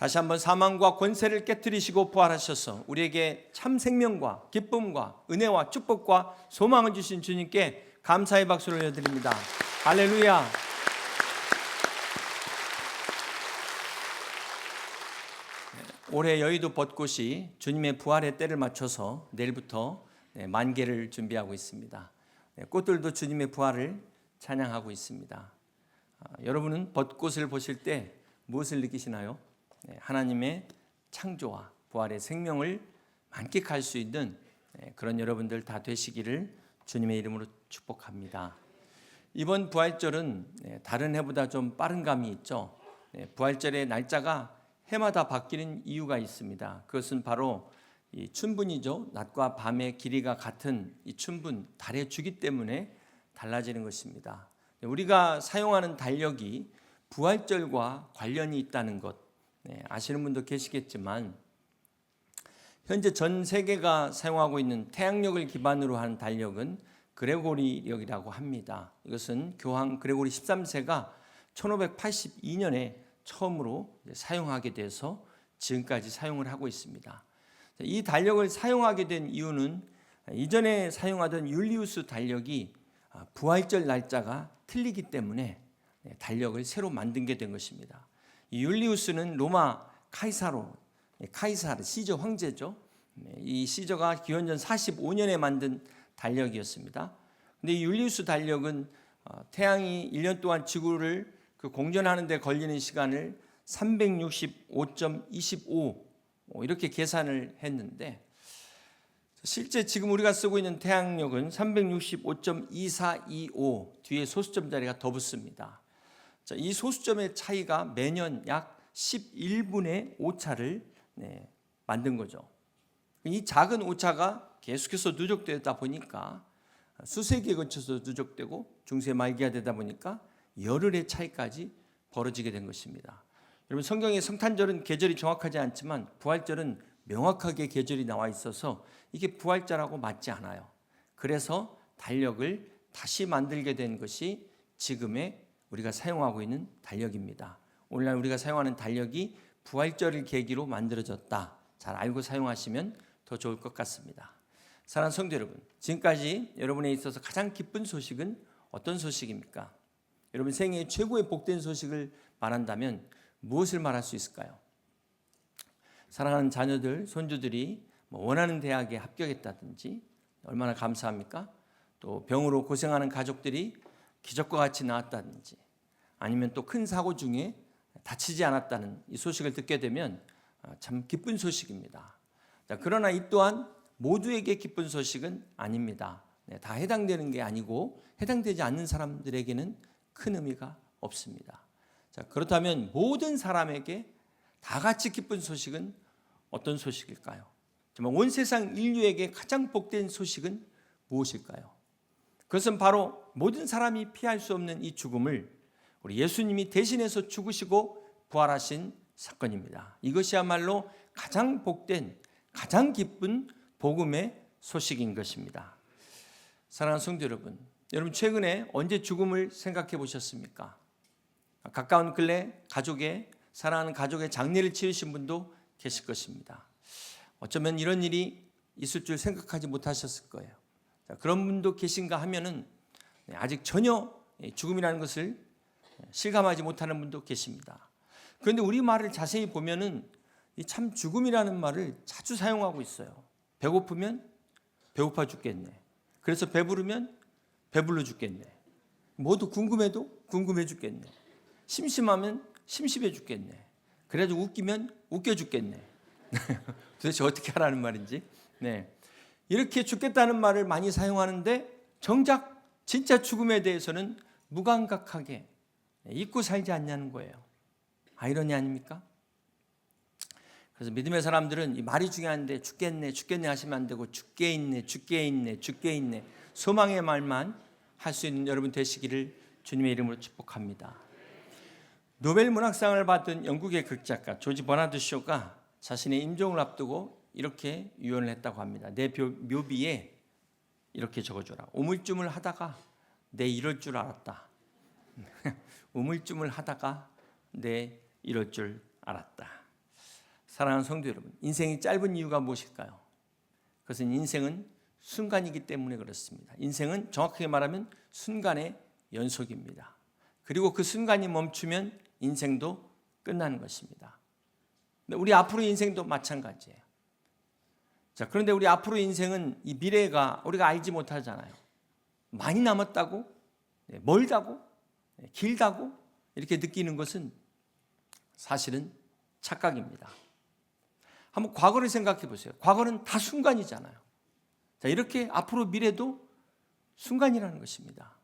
다시 한번 사망과 권세를 깨뜨리시고 부활하셔서 우리에게 참 생명과 기쁨과 은혜와 축복과 소망을 주신 주님께 감사의 박수를 올려드립니다. 할렐루야. 올해 여의도 벚꽃이 주님의 부활의 때를 맞춰서 내일부터 만개를 준비하고 있습니다. 꽃들도 주님의 부활을 찬양하고 있습니다. 여러분은 벚꽃을 보실 때 무엇을 느끼시나요? 하나님의 창조와 부활의 생명을 만끽할 수 있는 그런 여러분들 다 되시기를 주님의 이름으로 축복합니다. 이번 부활절은 다른 해보다 좀 빠른 감이 있죠. 부활절의 날짜가 해마다 바뀌는 이유가 있습니다. 그것은 바로 이 춘분이죠. 낮과 밤의 길이가 같은 이 춘분, 달의 주기 때문에 달라지는 것입니다. 우리가 사용하는 달력이 부활절과 관련이 있다는 것 아시는 분도 계시겠지만, 현재 전 세계가 사용하고 있는 태양력을 기반으로 한 달력은 그레고리력이라고 합니다. 이것은 교황 그레고리 13세가 1582년에 처음으로 사용하게 돼서 지금까지 사용을 하고 있습니다. 이 달력을 사용하게 된 이유는 이전에 사용하던 율리우스 달력이 부활절 날짜가 틀리기 때문에 달력을 새로 만든 게 된 것입니다. 이 율리우스는 로마 카이사르 시저 황제죠. 이 시저가 기원전 45년에 만든 달력이었습니다. 근데 이 율리우스 달력은 태양이 1년 동안 지구를 공전하는 데 걸리는 시간을 365.25 이렇게 계산을 했는데, 실제 지금 우리가 쓰고 있는 태양력은 365.2425 뒤에 소수점 자리가 더 붙습니다. 이 소수점의 차이가 매년 약 11분의 오차를 만든 거죠. 이 작은 오차가 계속해서 누적되다 보니까 수세기에 걸쳐서 누적되고 중세 말기가 되다 보니까 열흘의 차이까지 벌어지게 된 것입니다. 여러분, 성경의 성탄절은 계절이 정확하지 않지만 부활절은 명확하게 계절이 나와 있어서 이게 부활절하고 맞지 않아요. 그래서 달력을 다시 만들게 된 것이 지금의 우리가 사용하고 있는 달력입니다. 오늘날 우리가 사용하는 달력이 부활절을 계기로 만들어졌다. 잘 알고 사용하시면 더 좋을 것 같습니다. 사랑하는 성도 여러분, 지금까지 여러분에 있어서 가장 기쁜 소식은 어떤 소식입니까? 여러분 생애의 최고의 복된 소식을 말한다면 무엇을 말할 수 있을까요? 사랑하는 자녀들, 손주들이 원하는 대학에 합격했다든지 얼마나 감사합니까? 또 병으로 고생하는 가족들이 기적과 같이 나았다든지, 아니면 또 큰 사고 중에 다치지 않았다는 이 소식을 듣게 되면 참 기쁜 소식입니다. 그러나 이 또한 모두에게 기쁜 소식은 아닙니다. 다 해당되는 게 아니고 해당되지 않는 사람들에게는 큰 의미가 없습니다. 그렇다면 모든 사람에게 다 같이 기쁜 소식은 어떤 소식일까요? 정말 온 세상 인류에게 가장 복된 소식은 무엇일까요? 그것은 바로 모든 사람이 피할 수 없는 이 죽음을 우리 예수님이 대신해서 죽으시고 부활하신 사건입니다. 이것이야말로 가장 복된, 가장 기쁜 복음의 소식인 것입니다. 사랑하는 성도 여러분, 여러분 최근에 언제 죽음을 생각해 보셨습니까? 가까운 근래 사랑하는 가족의 장례를 치르신 분도 계실 것입니다. 어쩌면 이런 일이 있을 줄 생각하지 못하셨을 거예요. 그런 분도 계신가 하면은 아직 전혀 죽음이라는 것을 실감하지 못하는 분도 계십니다. 그런데 우리 말을 자세히 보면은 참 죽음이라는 말을 자주 사용하고 있어요. 배고프면 배고파 죽겠네. 그래서 배부르면 배불러 죽겠네. 모두 궁금해도 궁금해 죽겠네. 심심하면 심심해 죽겠네. 그래도 웃기면 웃겨 죽겠네. 도대체 어떻게 하라는 말인지. 이렇게 죽겠다는 말을 많이 사용하는데 정작 진짜 죽음에 대해서는 무감각하게 잊고 살지 않냐는 거예요. 아이러니 아닙니까? 그래서 믿음의 사람들은 이 말이 중요한데 죽겠네 하시면 안 되고 죽게 있네 소망의 말만 할 수 있는 여러분 되시기를 주님의 이름으로 축복합니다. 노벨 문학상을 받은 영국의 극작가 조지 버나드 쇼가 자신의 임종을 앞두고 이렇게 유언을 했다고 합니다. 내 묘비에 이렇게 적어줘라. 우물쭈물 하다가 내 이럴 줄 알았다. 우물쭈물 하다가 내 이럴 줄 알았다. 사랑하는 성도 여러분, 인생이 짧은 이유가 무엇일까요? 그것은 인생은 순간이기 때문에 그렇습니다. 인생은 정확하게 말하면 순간의 연속입니다. 그리고 그 순간이 멈추면 인생도 끝나는 것입니다. 우리 앞으로의 인생도 마찬가지예요. 자, 그런데 우리 앞으로의 인생은 이 미래가 우리가 알지 못하잖아요. 많이 남았다고, 멀다고, 길다고 이렇게 느끼는 것은 사실은 착각입니다. 한번 과거를 생각해 보세요. 과거는 다 순간이잖아요. 자, 이렇게 앞으로 미래도 순간이라는 것입니다.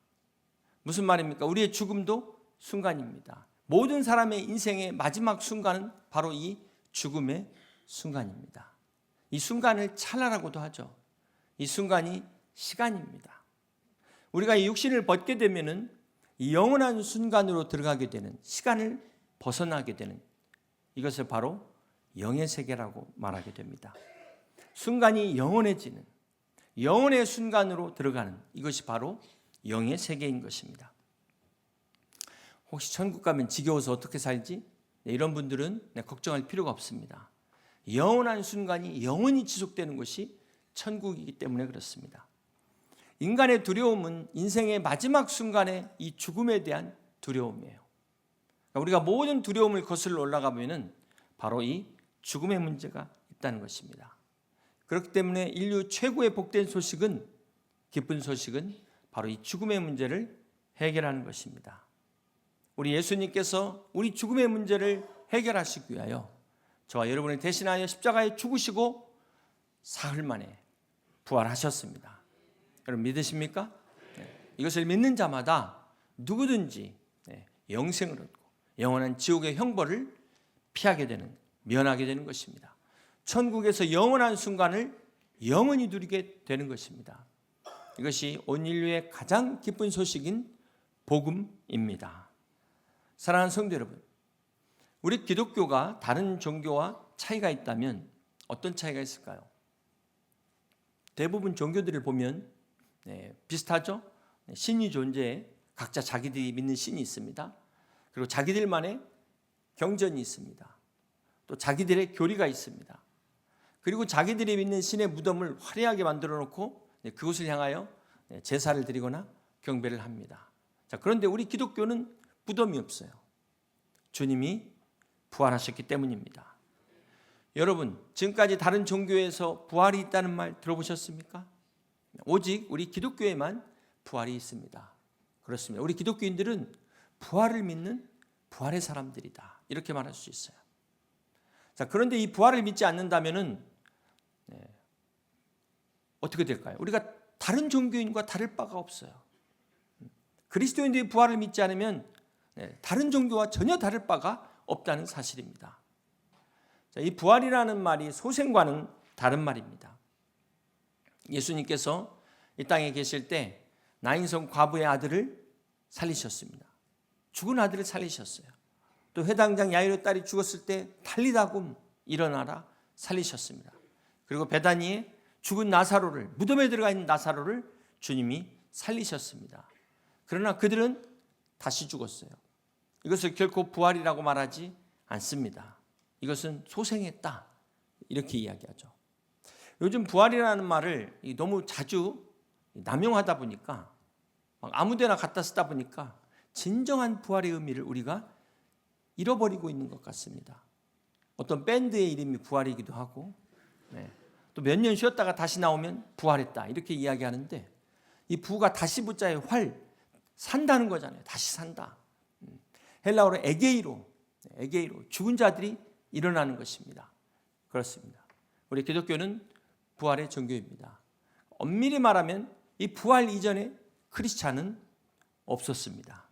무슨 말입니까? 우리의 죽음도 순간입니다. 모든 사람의 인생의 마지막 순간은 바로 이 죽음의 순간입니다. 이 순간을 찰나라고도 하죠. 이 순간이 시간입니다. 우리가 이 육신을 벗게 되면은 이 영원한 순간으로 들어가게 되는, 시간을 벗어나게 되는, 이것을 바로 영의 세계라고 말하게 됩니다. 순간이 영원해지는, 영원의 순간으로 들어가는, 이것이 바로 영의 세계인 것입니다. 혹시 천국 가면 지겨워서 어떻게 살지? 이런 분들은 걱정할 필요가 없습니다. 영원한 순간이 영원히 지속되는 것이 천국이기 때문에 그렇습니다. 인간의 두려움은 인생의 마지막 순간에 이 죽음에 대한 두려움이에요. 우리가 모든 두려움을 거슬러 올라가 보면 바로 이 죽음의 문제가 있다는 것입니다. 그렇기 때문에 인류 최고의 복된 소식은, 기쁜 소식은 바로 이 죽음의 문제를 해결하는 것입니다. 우리 예수님께서 우리 죽음의 문제를 해결하시기 위하여 저와 여러분을 대신하여 십자가에 죽으시고 사흘 만에 부활하셨습니다. 여러분 믿으십니까? 이것을 믿는 자마다 누구든지 영생을 얻고 영원한 지옥의 형벌을 피하게 되는, 면하게 되는 것입니다. 천국에서 영원한 순간을 영원히 누리게 되는 것입니다. 이것이 온 인류의 가장 기쁜 소식인 복음입니다. 사랑하는 성도 여러분, 우리 기독교가 다른 종교와 차이가 있다면 어떤 차이가 있을까요? 대부분 종교들을 보면 비슷하죠? 신이 존재해 각자 자기들이 믿는 신이 있습니다. 그리고 자기들만의 경전이 있습니다. 또 자기들의 교리가 있습니다. 그리고 자기들이 믿는 신의 무덤을 화려하게 만들어 놓고 그곳을 향하여 제사를 드리거나 경배를 합니다. 자, 그런데 우리 기독교는 무덤이 없어요. 주님이 부활하셨기 때문입니다. 여러분, 지금까지 다른 종교에서 부활이 있다는 말 들어보셨습니까? 오직 우리 기독교에만 부활이 있습니다. 그렇습니다. 우리 기독교인들은 부활을 믿는 부활의 사람들이다, 이렇게 말할 수 있어요. 자, 그런데 이 부활을 믿지 않는다면은 어떻게 될까요? 우리가 다른 종교인과 다를 바가 없어요. 그리스도인들이 부활을 믿지 않으면 다른 종교와 전혀 다를 바가 없다는 사실입니다. 자, 이 부활이라는 말이 소생과는 다른 말입니다. 예수님께서 이 땅에 계실 때 나인성 과부의 아들을 살리셨습니다. 죽은 아들을 살리셨어요. 또 회당장 야이로 딸이 죽었을 때 달리다굼 일어나라 살리셨습니다. 그리고 베다니에 죽은 나사로를, 무덤에 들어가 있는 나사로를 주님이 살리셨습니다. 그러나 그들은 다시 죽었어요. 이것을 결코 부활이라고 말하지 않습니다. 이것은 소생했다, 이렇게 이야기하죠. 요즘 부활이라는 말을 너무 자주 남용하다 보니까, 아무데나 갖다 쓰다 보니까 진정한 부활의 의미를 우리가 잃어버리고 있는 것 같습니다. 어떤 밴드의 이름이 부활이기도 하고, 또 몇 년 쉬었다가 다시 나오면 부활했다, 이렇게 이야기하는데, 이 부가 다시 붙자의 활, 산다는 거잖아요. 다시 산다. 헬라어로 에게이로, 죽은 자들이 일어나는 것입니다. 그렇습니다. 우리 기독교는 부활의 종교입니다. 엄밀히 말하면 이 부활 이전에 크리스찬은 없었습니다.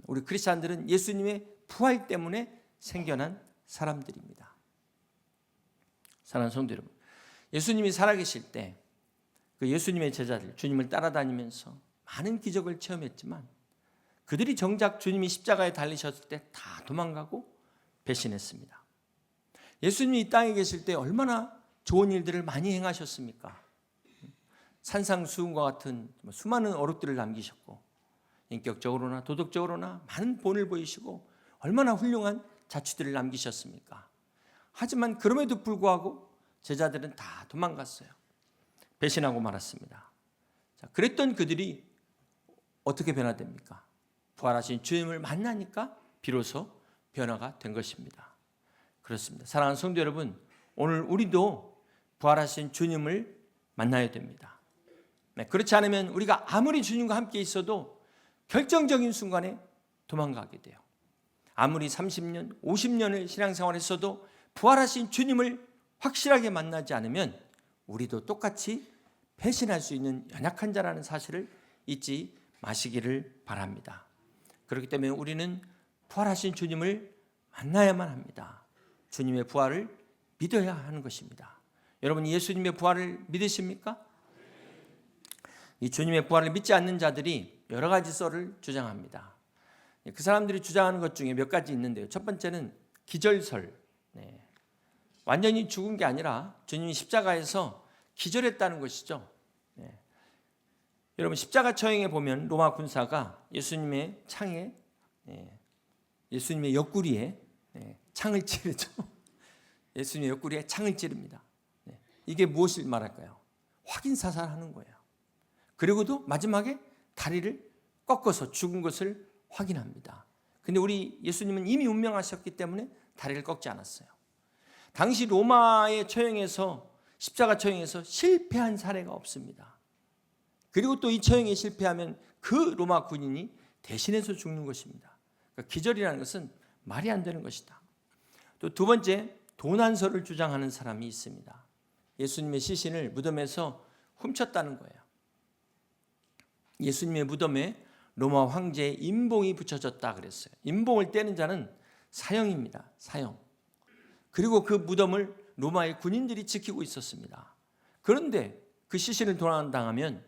우리 크리스찬들은 예수님의 부활 때문에 생겨난 사람들입니다. 사랑하는 성도 여러분, 예수님이 살아계실 때 그 예수님의 제자들, 주님을 따라다니면서 많은 기적을 체험했지만 그들이 정작 주님이 십자가에 달리셨을 때 다 도망가고 배신했습니다. 예수님이 이 땅에 계실 때 얼마나 좋은 일들을 많이 행하셨습니까? 산상수훈과 같은 수많은 어록들을 남기셨고, 인격적으로나 도덕적으로나 많은 본을 보이시고 얼마나 훌륭한 자취들을 남기셨습니까? 하지만 그럼에도 불구하고 제자들은 다 도망갔어요. 배신하고 말았습니다. 자, 그랬던 그들이 어떻게 변화됩니까? 부활하신 주님을 만나니까 비로소 변화가 된 것입니다. 그렇습니다. 사랑하는 성도 여러분, 오늘 우리도 부활하신 주님을 만나야 됩니다. 네, 그렇지 않으면 우리가 아무리 주님과 함께 있어도 결정적인 순간에 도망가게 돼요. 아무리 30년, 50년을 신앙생활했어도 부활하신 주님을 확실하게 만나지 않으면 우리도 똑같이 배신할 수 있는 연약한 자라는 사실을 잊지 마시기를 바랍니다. 그렇기 때문에 우리는 부활하신 주님을 만나야만 합니다. 주님의 부활을 믿어야 하는 것입니다. 여러분, 예수님의 부활을 믿으십니까? 이 주님의 부활을 믿지 않는 자들이 여러 가지 썰을 주장합니다. 그 사람들이 주장하는 것 중에 몇 가지 있는데요. 첫 번째는 기절설. 완전히 죽은 게 아니라 주님이 십자가에서 기절했다는 것이죠. 여러분, 십자가 처형에 보면 로마 군사가 예수님의 창에, 예수님의 옆구리에 창을 찌르죠. 예수님의 옆구리에 창을 찌릅니다. 이게 무엇을 말할까요? 확인 사살하는 거예요. 그리고도 마지막에 다리를 꺾어서 죽은 것을 확인합니다. 근데 우리 예수님은 이미 운명하셨기 때문에 다리를 꺾지 않았어요. 당시 로마의 처형에서, 십자가 처형에서 실패한 사례가 없습니다. 그리고 또 이 처형에 실패하면 그 로마 군인이 대신해서 죽는 것입니다. 그러니까 기절이라는 것은 말이 안 되는 것이다. 또 두 번째, 도난설을 주장하는 사람이 있습니다. 예수님의 시신을 무덤에서 훔쳤다는 거예요. 예수님의 무덤에 로마 황제의 인봉이 붙여졌다 그랬어요. 인봉을 떼는 자는 사형입니다. 사형. 그리고 그 무덤을 로마의 군인들이 지키고 있었습니다. 그런데 그 시신을 도난당하면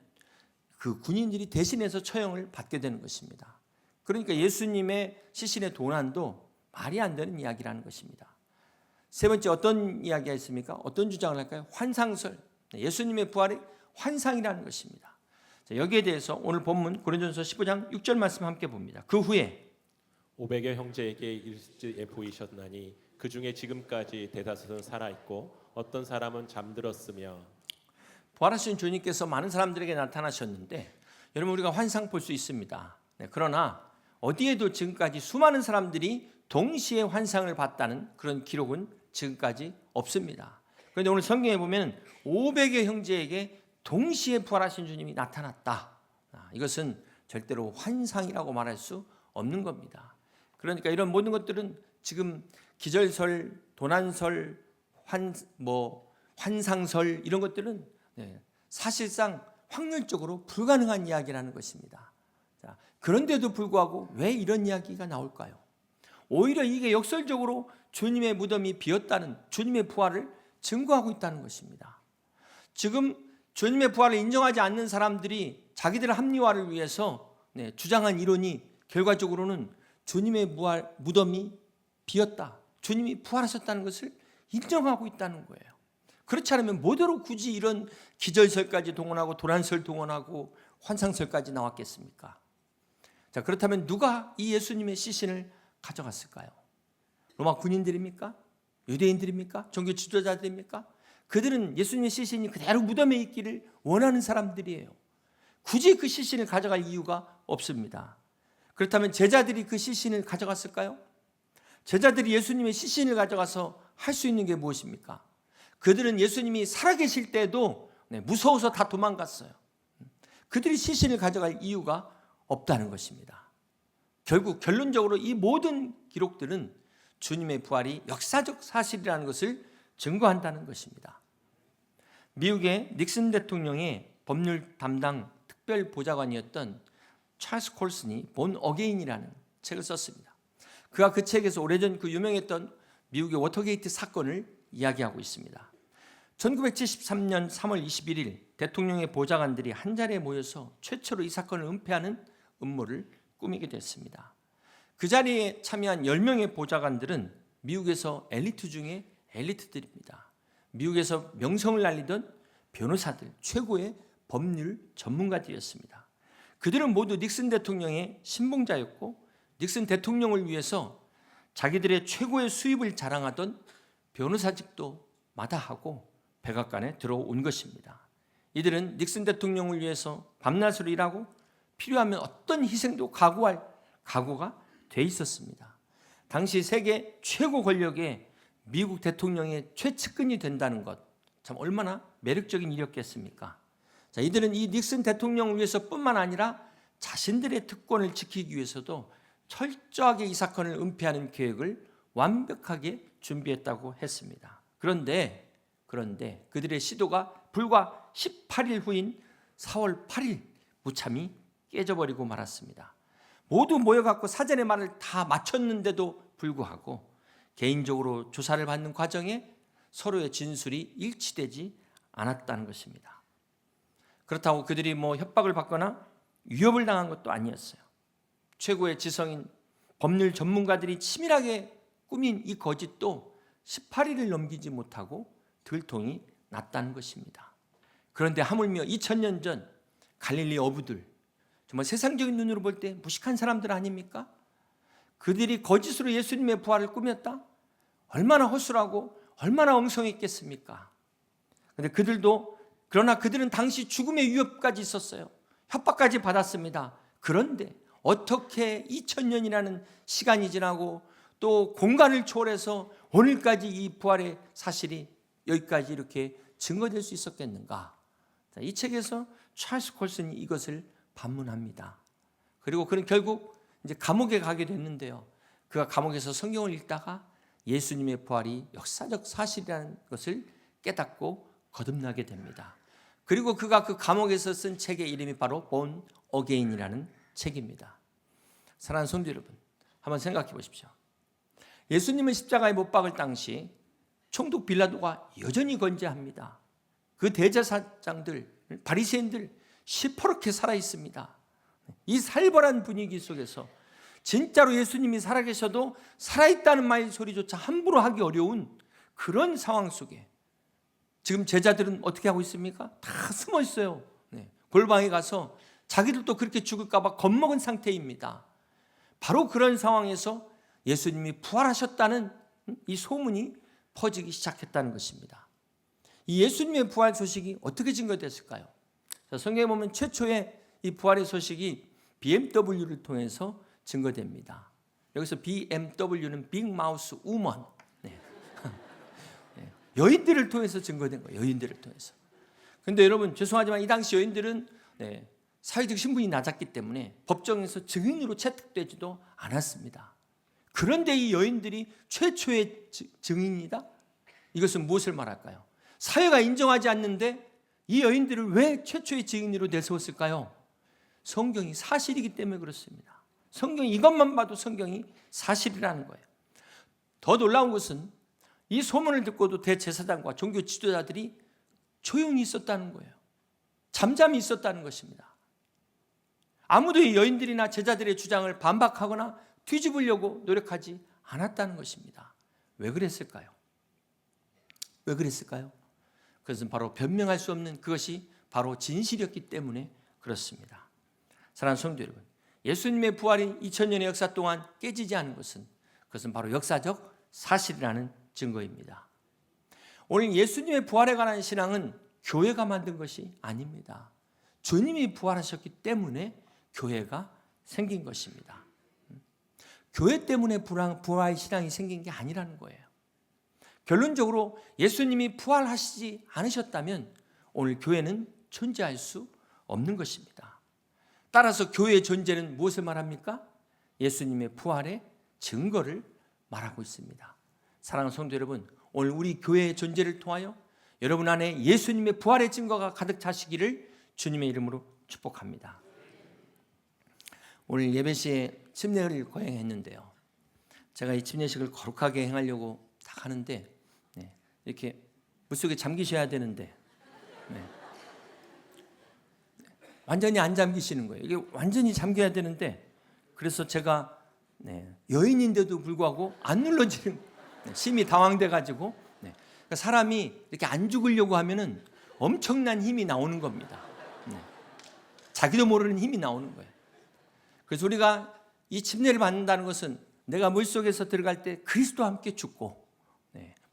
그 군인들이 대신해서 처형을 받게 되는 것입니다. 그러니까 예수님의 시신의 도난도 말이 안 되는 이야기라는 것입니다. 세 번째, 어떤 이야기가 있습니까? 어떤 주장을 할까요? 환상설. 예수님의 부활이 환상이라는 것입니다. 자, 여기에 대해서 오늘 본문 고린도전서 15장 6절 말씀 함께 봅니다. 그 후에 500여 형제에게 일찍 보이셨나니 그 중에 지금까지 대다수는 살아있고 어떤 사람은 잠들었으며. 부활하신 주님께서 많은 사람들에게 나타나셨는데 여러분, 우리가 환상 볼 수 있습니다. 그러나 어디에도 지금까지 수많은 사람들이 동시에 환상을 봤다는 그런 기록은 지금까지 없습니다. 그런데 오늘 성경에 보면 500여 형제에게 동시에 부활하신 주님이 나타났다. 이것은 절대로 환상이라고 말할 수 없는 겁니다. 그러니까 이런 모든 것들은 지금 기절설, 도난설, 환상설 이런 것들은 사실상 확률적으로 불가능한 이야기라는 것입니다. 자, 그런데도 불구하고 왜 이런 이야기가 나올까요? 오히려 이게 역설적으로 주님의 무덤이 비었다는, 주님의 부활을 증거하고 있다는 것입니다. 지금 주님의 부활을 인정하지 않는 사람들이 자기들의 합리화를 위해서 주장한 이론이 결과적으로는 주님의 무덤이 비었다, 주님이 부활하셨다는 것을 인정하고 있다는 거예요. 그렇지 않으면 뭐대로 굳이 이런 기절설까지 동원하고 도난설 동원하고 환상설까지 나왔겠습니까? 자, 그렇다면 누가 이 예수님의 시신을 가져갔을까요? 로마 군인들입니까? 유대인들입니까? 종교 지도자들입니까? 그들은 예수님의 시신이 그대로 무덤에 있기를 원하는 사람들이에요. 굳이 그 시신을 가져갈 이유가 없습니다. 그렇다면 제자들이 그 시신을 가져갔을까요? 제자들이 예수님의 시신을 가져가서 할 수 있는 게 무엇입니까? 그들은 예수님이 살아계실 때도 무서워서 다 도망갔어요. 그들이 시신을 가져갈 이유가 없다는 것입니다. 결국 결론적으로 이 모든 기록들은 주님의 부활이 역사적 사실이라는 것을 증거한다는 것입니다. 미국의 닉슨 대통령의 법률 담당 특별 보좌관이었던 찰스 콜슨이 본 어게인이라는 책을 썼습니다. 그가 그 책에서 오래전 그 유명했던 미국의 워터게이트 사건을 이야기하고 있습니다. 1973년 3월 21일 대통령의 보좌관들이 한자리에 모여서 최초로 이 사건을 은폐하는 음모를 꾸미게 됐습니다. 그 자리에 참여한 10명의 보좌관들은 미국에서 엘리트 중에 엘리트들입니다. 미국에서 명성을 날리던 변호사들, 최고의 법률 전문가들이었습니다. 그들은 모두 닉슨 대통령의 신봉자였고 닉슨 대통령을 위해서 자기들의 최고의 수입을 자랑하던 변호사직도 마다하고 백악관에 들어온 것입니다. 이들은 닉슨 대통령을 위해서 밤낮으로 일하고 필요하면 어떤 희생도 각오할 각오가 돼 있었습니다. 당시 세계 최고 권력의 미국 대통령의 최측근이 된다는 것, 참 얼마나 매력적인 일이었겠습니까? 자, 이들은 이 닉슨 대통령을 위해서뿐만 아니라 자신들의 특권을 지키기 위해서도 철저하게 이 사건을 은폐하는 계획을 완벽하게 준비했다고 했습니다. 그런데 그들의 시도가 불과 18일 후인 4월 8일 무참히 깨져버리고 말았습니다. 모두 모여갖고 사전에 말을 다 마쳤는데도 불구하고 개인적으로 조사를 받는 과정에 서로의 진술이 일치되지 않았다는 것입니다. 그렇다고 그들이 협박을 받거나 위협을 당한 것도 아니었어요. 최고의 지성인 법률 전문가들이 치밀하게 꾸민 이 거짓도 18일을 넘기지 못하고 들통이 났다는 것입니다. 그런데 하물며 2000년 전 갈릴리 어부들, 정말 세상적인 눈으로 볼 때 무식한 사람들 아닙니까? 그들이 거짓으로 예수님의 부활을 꾸몄다? 얼마나 허술하고 얼마나 엉성했겠습니까? 그러나 그들은 당시 죽음의 위협까지 있었어요. 협박까지 받았습니다. 그런데 어떻게 2000년이라는 시간이 지나고 또 공간을 초월해서 오늘까지 이 부활의 사실이 여기까지 이렇게 증거될 수 있었겠는가? 이 책에서 찰스 콜슨이 이것을 반문합니다. 그리고 그는 결국 이제 감옥에 가게 됐는데요. 그가 감옥에서 성경을 읽다가 예수님의 부활이 역사적 사실이라는 것을 깨닫고 거듭나게 됩니다. 그리고 그가 그 감옥에서 쓴 책의 이름이 바로 Born Again이라는 책입니다. 사랑하는 성도 여러분, 한번 생각해 보십시오. 예수님은 십자가에 못 박을 당시 총독 빌라도가 여전히 건재합니다. 그 대제사장들, 바리새인들 시퍼렇게 살아 있습니다. 이 살벌한 분위기 속에서 진짜로 예수님이 살아계셔도 살아있다는 말 소리조차 함부로 하기 어려운 그런 상황 속에 지금 제자들은 어떻게 하고 있습니까? 다 숨어 있어요. 골방에 가서 자기들도 그렇게 죽을까 봐 겁먹은 상태입니다. 바로 그런 상황에서 예수님이 부활하셨다는 이 소문이 퍼지기 시작했다는 것입니다. 이 예수님의 부활 소식이 어떻게 증거됐을까요? 성경에 보면 최초의 이 부활의 소식이 BMW를 통해서 증거됩니다. 여기서 BMW는 빅 마우스 우먼, 여인들을 통해서 증거된 거예요. 여인들을 통해서. 그런데 여러분 죄송하지만 이 당시 여인들은 사회적 신분이 낮았기 때문에 법정에서 증인으로 채택되지도 않았습니다. 그런데 이 여인들이 최초의 증인이다? 이것은 무엇을 말할까요? 사회가 인정하지 않는데 이 여인들을 왜 최초의 증인으로 내세웠을까요? 성경이 사실이기 때문에 그렇습니다. 성경이 이것만 봐도 성경이 사실이라는 거예요. 더 놀라운 것은 이 소문을 듣고도 대제사장과 종교 지도자들이 조용히 있었다는 거예요. 잠잠히 있었다는 것입니다. 아무도 이 여인들이나 제자들의 주장을 반박하거나 뒤집으려고 노력하지 않았다는 것입니다. 왜 그랬을까요? 왜 그랬을까요? 그것은 바로 변명할 수 없는 그것이 바로 진실이었기 때문에 그렇습니다. 사랑하는 성도 여러분, 예수님의 부활이 2000년의 역사 동안 깨지지 않은 것은 그것은 바로 역사적 사실이라는 증거입니다. 오늘 예수님의 부활에 관한 신앙은 교회가 만든 것이 아닙니다. 주님이 부활하셨기 때문에 교회가 생긴 것입니다. 교회 때문에 부활 신앙이 생긴 게 아니라는 거예요. 결론적으로 예수님이 부활하시지 않으셨다면 오늘 교회는 존재할 수 없는 것입니다. 따라서 교회의 존재는 무엇을 말합니까? 예수님의 부활의 증거를 말하고 있습니다. 사랑하는 성도 여러분, 오늘 우리 교회의 존재를 통하여 여러분 안에 예수님의 부활의 증거가 가득 차시기를 주님의 이름으로 축복합니다. 오늘 예배 시에 침례를 거행했는데요. 제가 이 침례식을 거룩하게 행하려고 딱 하는데 이렇게 물속에 잠기셔야 되는데 완전히 안 잠기시는 거예요. 이게 완전히 잠겨야 되는데 그래서 제가 여인인데도 불구하고 안 눌러지는 심히 당황돼가지고 그러니까 사람이 이렇게 안 죽으려고 하면은 엄청난 힘이 나오는 겁니다. 자기도 모르는 힘이 나오는 거예요. 그래서 우리가 이 침례를 받는다는 것은 내가 물속에서 들어갈 때 그리스도와 함께 죽고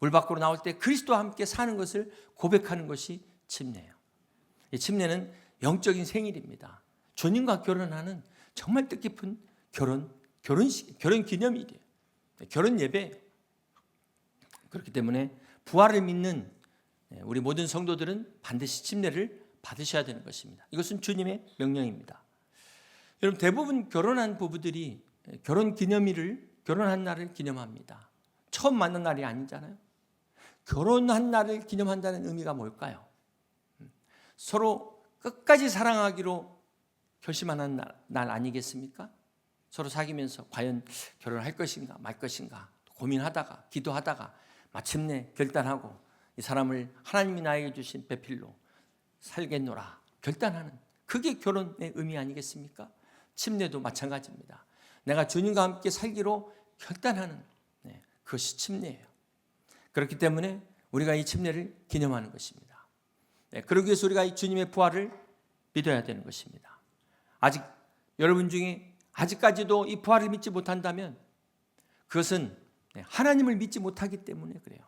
물 밖으로 나올 때 그리스도와 함께 사는 것을 고백하는 것이 침례예요. 이 침례는 영적인 생일입니다. 주님과 결혼하는 정말 뜻깊은 결혼 기념일이에요. 결혼 예배예요. 그렇기 때문에 부활을 믿는 우리 모든 성도들은 반드시 침례를 받으셔야 되는 것입니다. 이것은 주님의 명령입니다. 여러분, 대부분 결혼한 부부들이 결혼한 날을 기념합니다. 처음 만난 날이 아니잖아요. 결혼한 날을 기념한다는 의미가 뭘까요? 서로 끝까지 사랑하기로 결심하는 날 아니겠습니까? 서로 사귀면서 과연 결혼할 것인가 말 것인가 고민하다가 기도하다가 마침내 결단하고 이 사람을 하나님이 나에게 주신 배필로 살겠노라 결단하는, 그게 결혼의 의미 아니겠습니까? 침례도 마찬가지입니다. 내가 주님과 함께 살기로 결단하는, 그것이 침례예요. 그렇기 때문에 우리가 이 침례를 기념하는 것입니다. 그러기 위해서 우리가 이 주님의 부활을 믿어야 되는 것입니다. 아직 여러분 중에 아직까지도 이 부활을 믿지 못한다면 그것은 하나님을 믿지 못하기 때문에 그래요.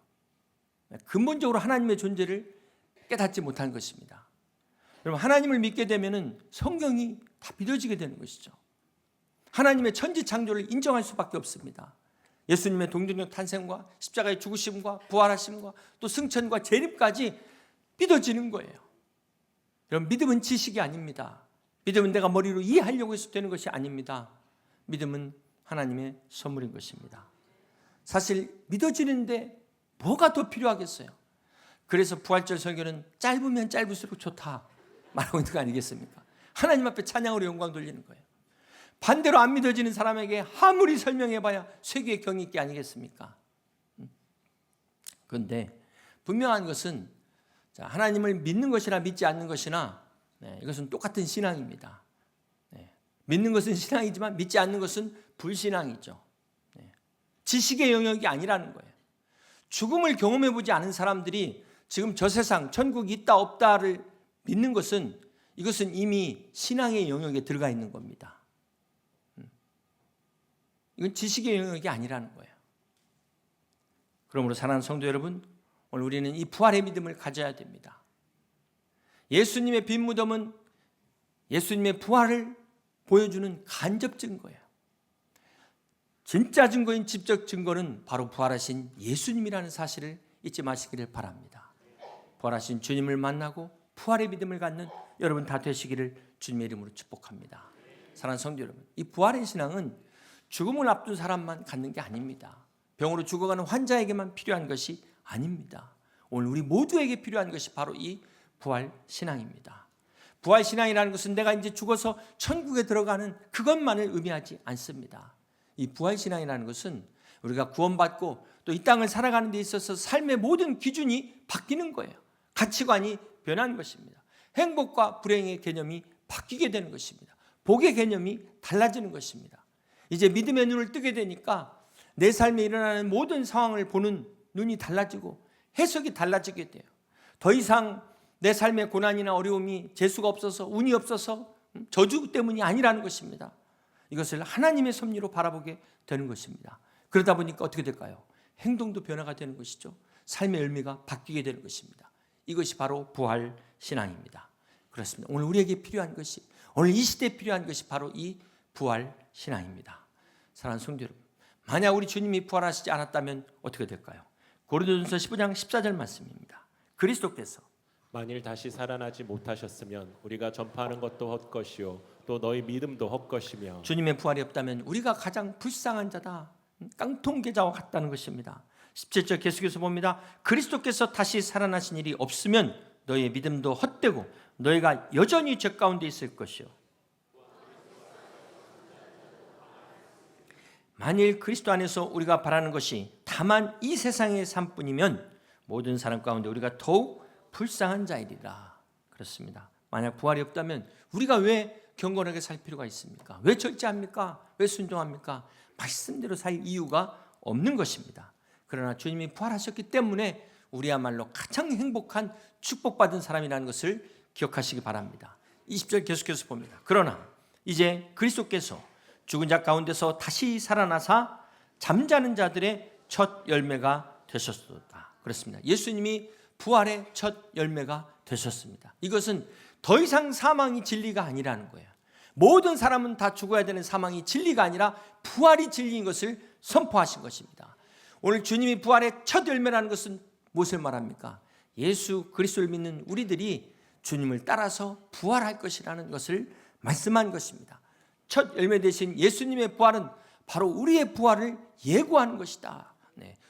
근본적으로 하나님의 존재를 깨닫지 못한 것입니다. 여러분, 하나님을 믿게 되면 성경이 다 믿어지게 되는 것이죠. 하나님의 천지 창조를 인정할 수밖에 없습니다. 예수님의 동정적 탄생과 십자가의 죽으심과 부활하심과 또 승천과 재림까지 믿어지는 거예요. 여러분, 믿음은 지식이 아닙니다. 믿음은 내가 머리로 이해하려고 해서 되는 것이 아닙니다. 믿음은 하나님의 선물인 것입니다. 사실 믿어지는데 뭐가 더 필요하겠어요? 그래서 부활절 설교는 짧으면 짧을수록 좋다 말하고 있는 거 아니겠습니까? 하나님 앞에 찬양으로 영광 돌리는 거예요. 반대로 안 믿어지는 사람에게 아무리 설명해봐야 쇠기의 경이 있게 아니겠습니까? 그런데 분명한 것은 하나님을 믿는 것이나 믿지 않는 것이나 이것은 똑같은 신앙입니다. 믿는 것은 신앙이지만 믿지 않는 것은 불신앙이죠. 지식의 영역이 아니라는 거예요. 죽음을 경험해보지 않은 사람들이 지금 저 세상 천국이 있다 없다를 믿는 것은, 이것은 이미 신앙의 영역에 들어가 있는 겁니다. 이건 지식의 영역이 아니라는 거예요. 그러므로 사랑하는 성도 여러분, 오늘 우리는 이 부활의 믿음을 가져야 됩니다. 예수님의 빈 무덤은 예수님의 부활을 보여주는 간접 증거예요. 진짜 증거인 직접 증거는 바로 부활하신 예수님이라는 사실을 잊지 마시기를 바랍니다. 부활하신 주님을 만나고 부활의 믿음을 갖는 여러분 다 되시기를 주님의 이름으로 축복합니다. 사랑하는 성도 여러분, 이 부활의 신앙은 죽음을 앞둔 사람만 갖는 게 아닙니다. 병으로 죽어가는 환자에게만 필요한 것이 아닙니다. 오늘 우리 모두에게 필요한 것이 바로 이 부활 신앙입니다. 부활 신앙이라는 것은 내가 이제 죽어서 천국에 들어가는 그것만을 의미하지 않습니다. 이 부활 신앙이라는 것은 우리가 구원받고 또 이 땅을 살아가는 데 있어서 삶의 모든 기준이 바뀌는 거예요. 가치관이 변하는 것입니다. 행복과 불행의 개념이 바뀌게 되는 것입니다. 복의 개념이 달라지는 것입니다. 이제 믿음의 눈을 뜨게 되니까 내 삶에 일어나는 모든 상황을 보는 눈이 달라지고 해석이 달라지게 돼요. 더 이상 내 삶의 고난이나 어려움이 재수가 없어서 운이 없어서 저주 때문이 아니라는 것입니다. 이것을 하나님의 섭리로 바라보게 되는 것입니다. 그러다 보니까 어떻게 될까요? 행동도 변화가 되는 것이죠. 삶의 의미가 바뀌게 되는 것입니다. 이것이 바로 부활 신앙입니다. 그렇습니다. 오늘 우리에게 필요한 것이, 오늘 이 시대에 필요한 것이 바로 이 부활 신앙입니다. 사랑하는 성도 여러분, 만약 우리 주님이 부활하시지 않았다면 어떻게 될까요? 고린도전서 15장 14절 말씀입니다. 그리스도께서 만일 다시 살아나지 못하셨으면 우리가 전파하는 것도 헛것이요 또 너희 믿음도 헛것이며. 주님의 부활이 없다면 우리가 가장 불쌍한 자다, 깡통계자와 같다는 것입니다. 17절 계속해서 봅니다. 그리스도께서 다시 살아나신 일이 없으면 너희의 믿음도 헛되고 너희가 여전히 죄 가운데 있을 것이요. 만일 그리스도 안에서 우리가 바라는 것이 다만 이 세상의 삶뿐이면 모든 사람 가운데 우리가 더욱 불쌍한 자이리라. 그렇습니다. 만약 부활이 없다면 우리가 왜 경건하게 살 필요가 있습니까? 왜 절제합니까? 왜 순종합니까? 말씀대로 살 이유가 없는 것입니다. 그러나 주님이 부활하셨기 때문에 우리야말로 가장 행복한 축복받은 사람이라는 것을 기억하시기 바랍니다. 20절 계속해서 봅니다. 그러나 이제 그리스도께서 죽은 자 가운데서 다시 살아나사 잠자는 자들의 첫 열매가 되셨다. 그렇습니다. 예수님이 부활의 첫 열매가 되셨습니다. 이것은 더 이상 사망이 진리가 아니라는 거예요. 모든 사람은 다 죽어야 되는 사망이 진리가 아니라 부활이 진리인 것을 선포하신 것입니다. 오늘 주님이 부활의 첫 열매라는 것은 무엇을 말합니까? 예수 그리스도를 믿는 우리들이 주님을 따라서 부활할 것이라는 것을 말씀한 것입니다. 첫 열매 되신 예수님의 부활은 바로 우리의 부활을 예고하는 것이다.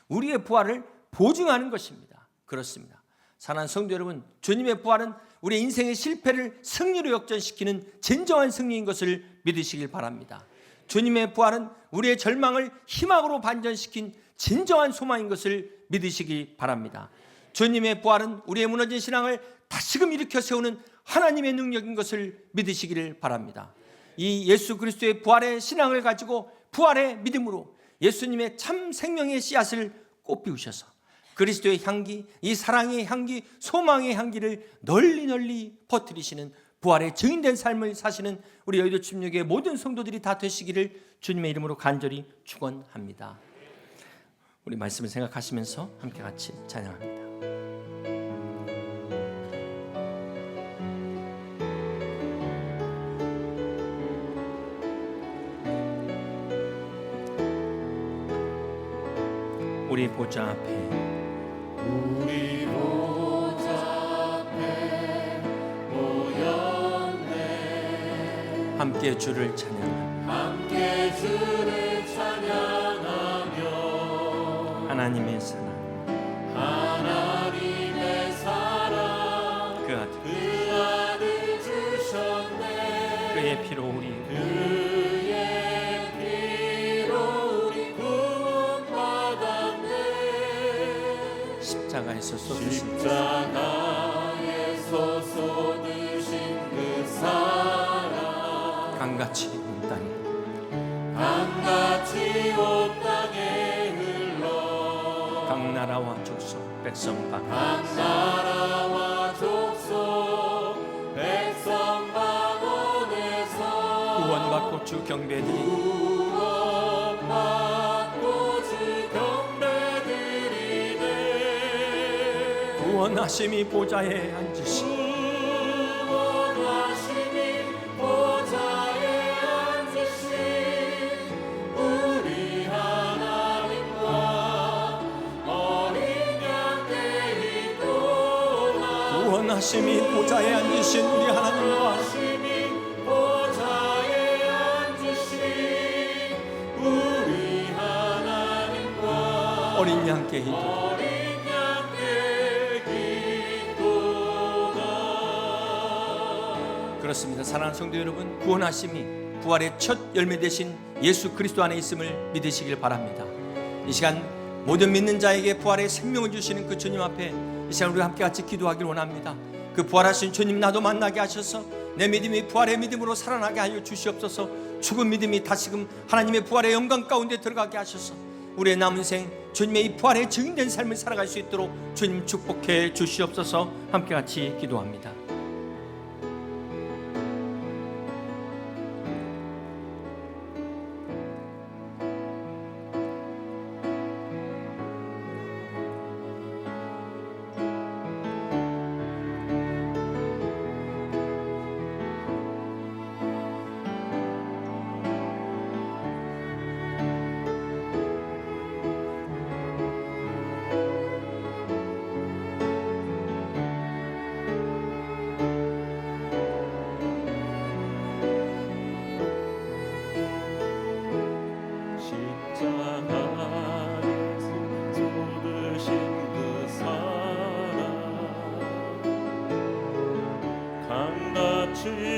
우리의 부활을 보증하는 것입니다. 그렇습니다. 사랑하는 성도 여러분, 주님의 부활은 우리의 인생의 실패를 승리로 역전시키는 진정한 승리인 것을 믿으시길 바랍니다. 주님의 부활은 우리의 절망을 희망으로 반전시킨 진정한 소망인 것을 믿으시기 바랍니다. 주님의 부활은 우리의 무너진 신앙을 다시금 일으켜 세우는 하나님의 능력인 것을 믿으시기를 바랍니다. 이 예수 그리스도의 부활의 신앙을 가지고 부활의 믿음으로 예수님의 참 생명의 씨앗을 꽃피우셔서 그리스도의 향기, 이 사랑의 향기, 소망의 향기를 널리 퍼뜨리시는 부활의 증인된 삶을 사시는 우리 여의도 침묵의 모든 성도들이 다 되시기를 주님의 이름으로 간절히 축원합니다. 우리 말씀을 생각하시면서 함께 같이 찬양합니다. 우리 보좌 앞에 함께 주를 찬양하며 하나님의 사랑 그 아들 주셨네. 그의 피로 우리 십자가에서 쏟으신 그 사랑 강같이 온 땅에 흘러 각 나라와 족속 백성 방언에서 구원받고 주 경배드리니 구원하심이 보좌에 앉으시 우리 하나님과 어린 양께 있도다. 구원하심이 보좌에 앉으신 우리 하나님과 우리 하나님과 어린 양께 있도다. 그렇습니다. 사랑하는 성도 여러분, 구원하심이 부활의 첫 열매 되신 예수 그리스도 안에 있음을 믿으시길 바랍니다. 이 시간 모든 믿는 자에게 부활의 생명을 주시는 그 주님 앞에 이 시간 우리 함께 같이 기도하길 원합니다. 그 부활하신 주님 나도 만나게 하셔서 내 믿음이 부활의 믿음으로 살아나게 하여 주시옵소서. 죽은 믿음이 다시금 하나님의 부활의 영광 가운데 들어가게 하셔서 우리의 남은 생 주님의 이 부활의 증인된 삶을 살아갈 수 있도록 주님 축복해 주시옵소서. 함께 같이 기도합니다.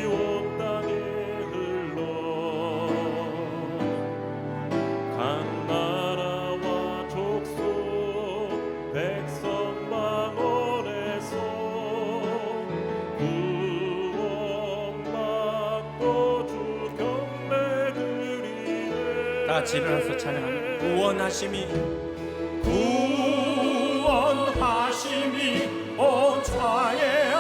온 땅에 흘러 각 나라와 족속 백성 방언에서 구원받고 주 경배드리네. 다 같이 일어나서 찬양합니다. 구원하심이 보좌에